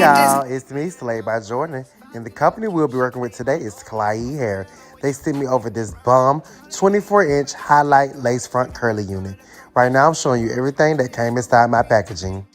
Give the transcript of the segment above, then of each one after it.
y'all, it's me, Slay by Jordan, and the company we'll be working with today is Klaiyi Hair. They sent me over this bomb 24-inch highlight lace front curly unit. Right now I'm showing you everything that came inside my packaging.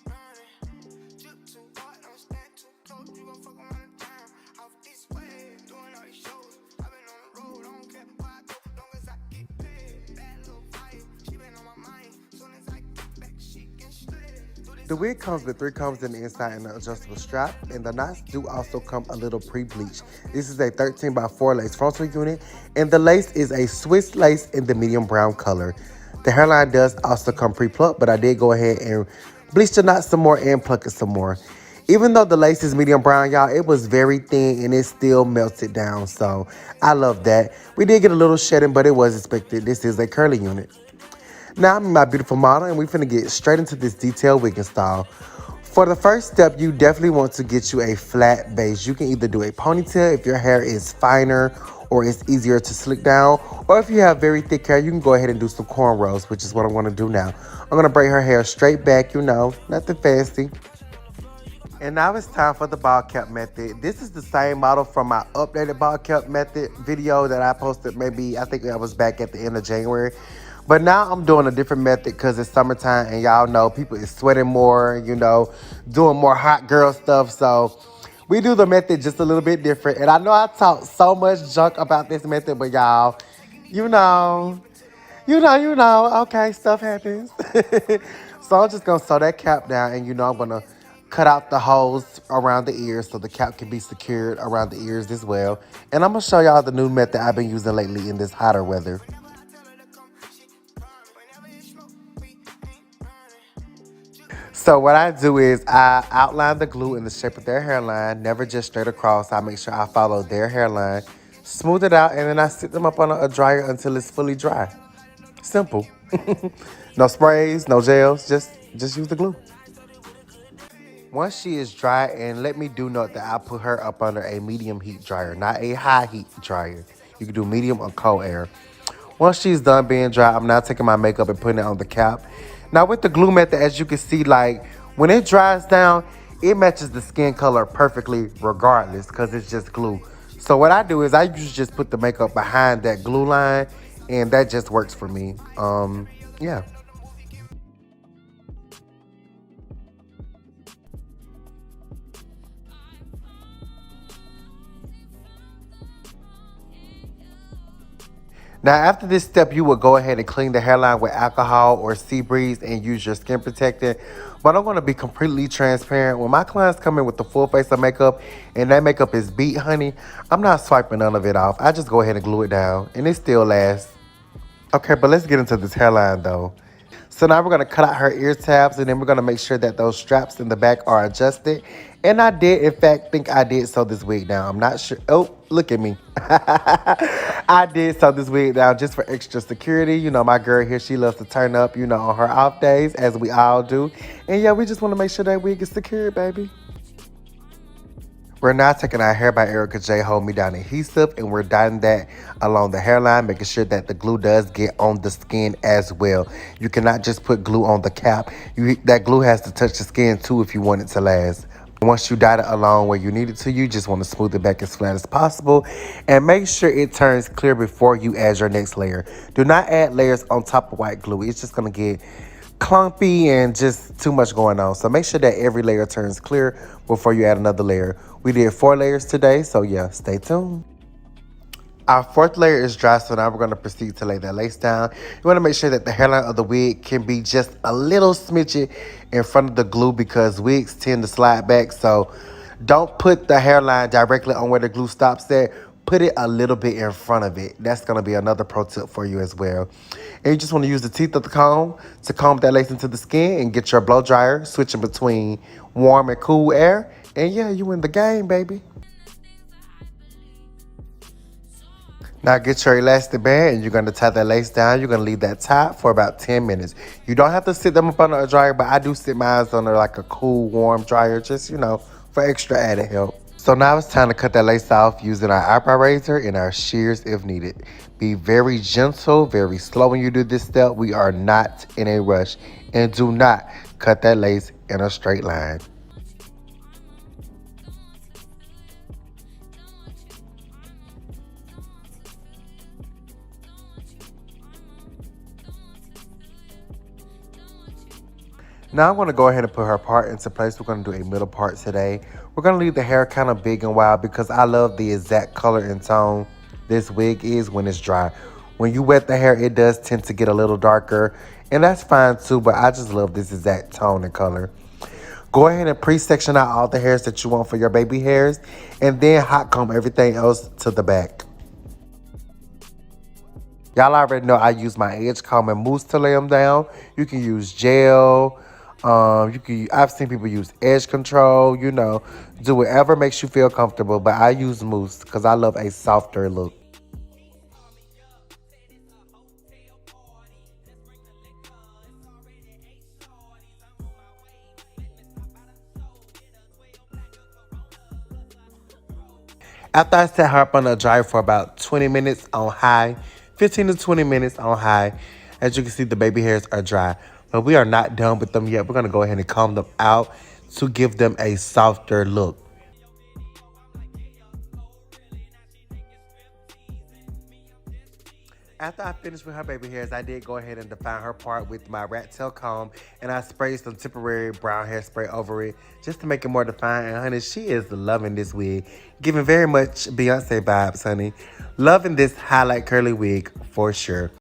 The wig comes with 3 combs in the inside and an adjustable strap, and the knots do also come a little pre-bleached. This is a 13 by 4 lace frontal unit, and the lace is a Swiss lace in the medium brown color. The hairline does also come pre-plucked, but I did go ahead and bleach the knots some more and pluck it some more. Even though the lace is medium brown, y'all, it was very thin and it still melted down, so I love that. We did get a little shedding, but it was expected. This is a curly unit. Now I'm my beautiful model, and we're finna get straight into this detailed wig install. For the first step, you definitely want to get you a flat base. You can either do a ponytail if your hair is finer or it's easier to slick down, or if you have very thick hair, you can go ahead and do some cornrows, which is what I'm gonna do now. I'm gonna braid her hair straight back, you know, nothing fancy. And now it's time for the ball cap method. This is the same model from my updated ball cap method video that I posted maybe, I think I was back at the end of January. But now I'm doing a different method because it's summertime and y'all know people is sweating more, you know, doing more hot girl stuff. So we do the method just a little bit different. And I know I talk so much junk about this method, but y'all, okay, stuff happens. So I'm just gonna sew that cap down, and I'm gonna cut out the holes around the ears so the cap can be secured around the ears as well. And I'm gonna show y'all the new method I've been using lately in this hotter weather. So what I do is I outline the glue in the shape of their hairline, never just straight across. I make sure I follow their hairline, smooth it out, and then I sit them up on a dryer until it's fully dry. Simple. No sprays, no gels, just use the glue. Once she is dry, and let me do note that I put her up under a medium heat dryer, not a high heat dryer. You can do medium or cold air. Once she's done being dry, I'm now taking my makeup and putting it on the cap. Now with the glue method, as you can see, like when it dries down, it matches the skin color perfectly regardless because it's just glue. So what I do is I usually just put the makeup behind that glue line, and that just works for me. Yeah. Now, after this step, you will go ahead and clean the hairline with alcohol or sea breeze and use your skin protectant. But I'm going to be completely transparent. When my clients come in with the full face of makeup and that makeup is beat, honey, I'm not swiping none of it off. I just go ahead and glue it down, and it still lasts. Okay, but let's get into this hairline, though. So now we're going to cut out her ear tabs, and then we're going to make sure that those straps in the back are adjusted. And I did, in fact, think I did sew this wig down. I'm not sure. Oh, look at me. I did sew this wig down just for extra security. You know, my girl here, she loves to turn up, on her off days, as we all do. And yeah, we just want to make sure that wig is secured, baby. We're now taking our Hair by Erica J Hold Me Down adhesive, and we're dotting that along the hairline, making sure that the glue does get on the skin as well. You cannot just put glue on the cap. That glue has to touch the skin too if you want it to last. Once you dot it along where you need it to, you just want to smooth it back as flat as possible, and make sure it turns clear before you add your next layer. Do not add layers on top of white glue. It's just going to get clumpy and just too much going on. So make sure that every layer turns clear before you add another layer. We did 4 layers today, so yeah, stay tuned. Our 4th layer is dry, so now we're going to proceed to lay that lace down. You want to make sure that the hairline of the wig can be just a little smidget in front of the glue because wigs tend to slide back. So don't put the hairline directly on where the glue stops at. Put it a little bit in front of it. That's going to be another pro tip for you as well. And you just want to use the teeth of the comb to comb that lace into the skin and get your blow dryer, switching between warm and cool air. And yeah, you in the game, baby. Now get your elastic band, and you're going to tie that lace down. You're going to leave that top for about 10 minutes. You don't have to sit them up under a dryer, but I do sit mine under like a cool, warm dryer, just, for extra added help. So now it's time to cut that lace off using our eyebrow razor and our shears if needed. Be very gentle, very slow when you do this step. We are not in a rush. And do not cut that lace in a straight line. Now I'm going to go ahead and put her part into place. We're going to do a middle part today. We're going to leave the hair kind of big and wild because I love the exact color and tone this wig is when it's dry. When you wet the hair, it does tend to get a little darker, and that's fine too, but I just love this exact tone and color. Go ahead and pre-section out all the hairs that you want for your baby hairs, and then hot comb everything else to the back. Y'all already know I use my edge comb and mousse to lay them down. You can use gel. I've seen people use edge control. Do whatever makes you feel comfortable. But I use mousse because I love a softer look. After I set her up on the dryer for about 20 minutes on high, 15 to 20 minutes on high, as you can see, the baby hairs are dry. But we are not done with them yet. We're going to go ahead and comb them out to give them a softer look. After I finished with her baby hairs, I did go ahead and define her part with my rat tail comb, and I sprayed some temporary brown hairspray over it just to make it more defined. And honey, she is loving this wig, giving very much Beyonce vibes, honey. Loving this highlight curly wig for sure.